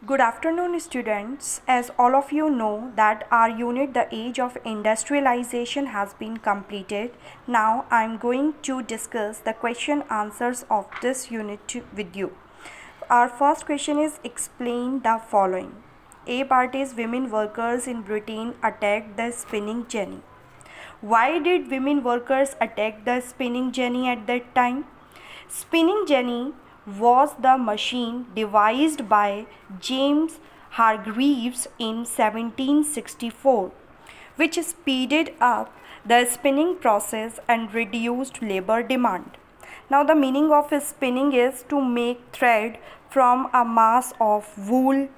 Good afternoon, students. As all of you know that our unit, the age of industrialization, has been completed. Now I am going to discuss the question answers of this unit with you. Our first question is explain the following. A part is women workers in Britain attacked the spinning jenny. Why did women workers attack the spinning jenny at that time? Spinning jenny was the machine devised by James Hargreaves in 1764, which speeded up the spinning process and reduced labor demand. Now, the meaning of spinning is to make thread from a mass of wool,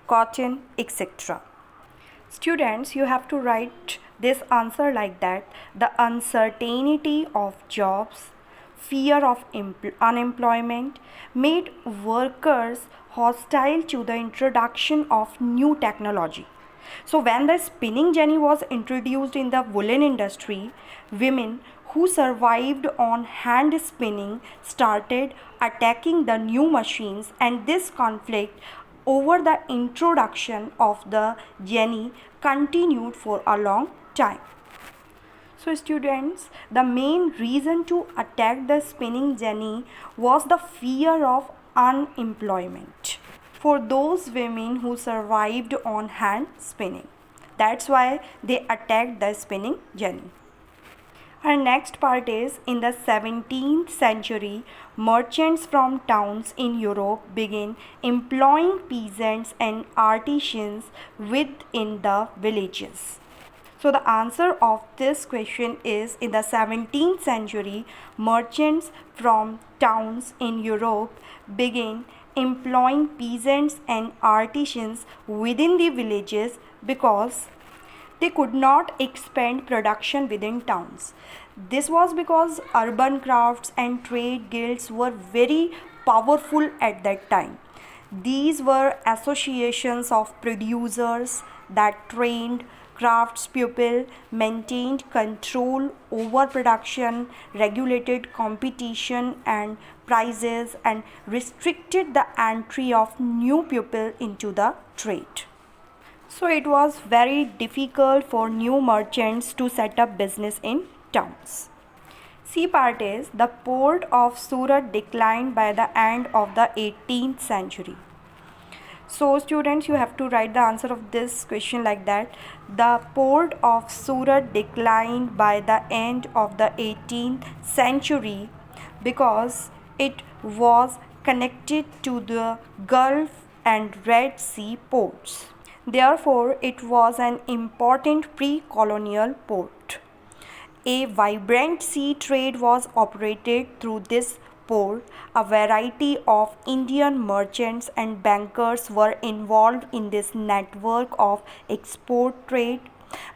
cotton, etc. Students, you have to write this answer like that. The uncertainty of jobs, fear of unemployment made workers hostile to the introduction of new technology. So when the spinning jenny was introduced in the woolen industry, women who survived on hand spinning started attacking the new machines, and this conflict over the introduction of the jenny continued for a long time. So students, the main reason to attack the spinning jenny was the fear of unemployment for those women who survived on hand spinning. That's why they attacked the spinning jenny. Our next part is in the 17th century, merchants from towns in Europe began employing peasants and artisans within the villages. So the answer of this question is in the 17th century, merchants from towns in Europe began employing peasants and artisans within the villages because they could not expand production within towns. This was because urban crafts and trade guilds were very powerful at that time. These were associations of producers that trained craftspeople, maintained control over production, regulated competition and prices, and restricted the entry of new people into the trade. So it was very difficult for new merchants to set up business in towns. C part is the port of Surat declined by the end of the 18th century. So students, you have to write the answer of this question like that. The port of Surat declined by the end of the 18th century because it was connected to the Gulf and Red Sea ports. Therefore, it was an important pre-colonial port. A vibrant sea trade was operated through this port. A variety of Indian merchants and bankers were involved in this network of export trade.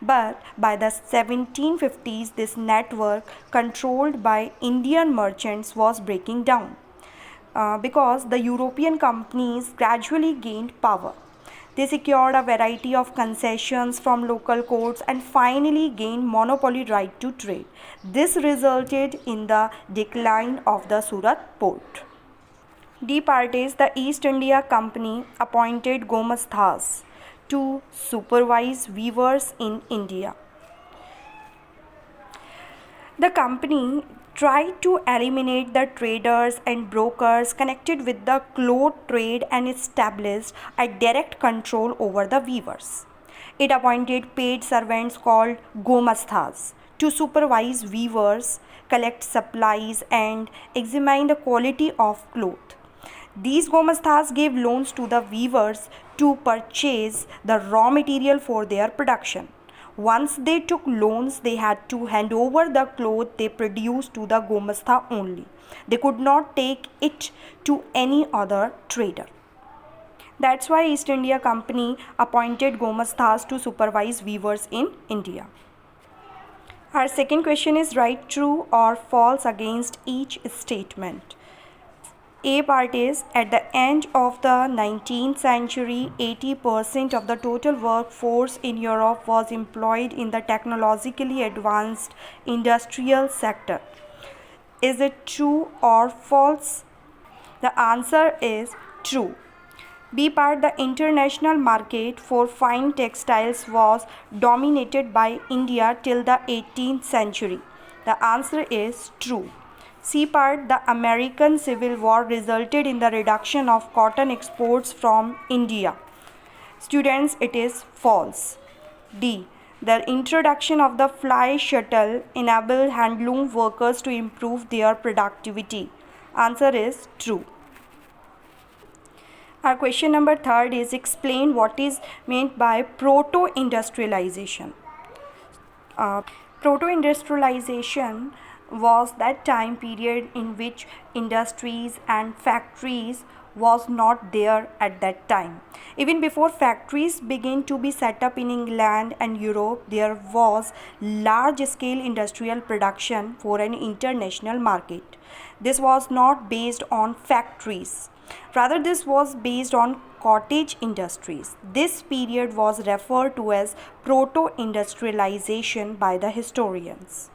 But by the 1750s, this network, controlled by Indian merchants, was breaking down because the European companies gradually gained power. They secured a variety of concessions from local courts and finally gained monopoly right to trade. This resulted in the decline of the Surat port. D part is the East India Company appointed Gomasthas to supervise weavers in India. The company tried to eliminate the traders and brokers connected with the cloth trade and established a direct control over the weavers. It appointed paid servants called Gomasthas to supervise weavers, collect supplies, and examine the quality of cloth. These Gomasthas gave loans to the weavers to purchase the raw material for their production. Once they took loans, they had to hand over the cloth they produced to the Gomastha only. They could not take it to any other trader. That's why East India Company appointed Gomasthas to supervise weavers in India. Our second question is write true or false against each statement. A part is at the end of the 19th century, 80% of the total workforce in Europe was employed in the technologically advanced industrial sector. Is it true or false? The answer is true. B part, the international market for fine textiles was dominated by India till the 18th century. The answer is true. C part, the American Civil War resulted in the reduction of cotton exports from India. Students, it is false. D. The introduction of the fly shuttle enabled handloom workers to improve their productivity. Answer is true. Our question number 3 is explain what is meant by proto-industrialization. Proto-industrialization was that time period in which industries and factories was not there at that time. Even before factories began to be set up in England and Europe, there was large scale industrial production for an international market. This was not based on factories. Rather, this was based on cottage industries. This period was referred to as proto-industrialization by the historians.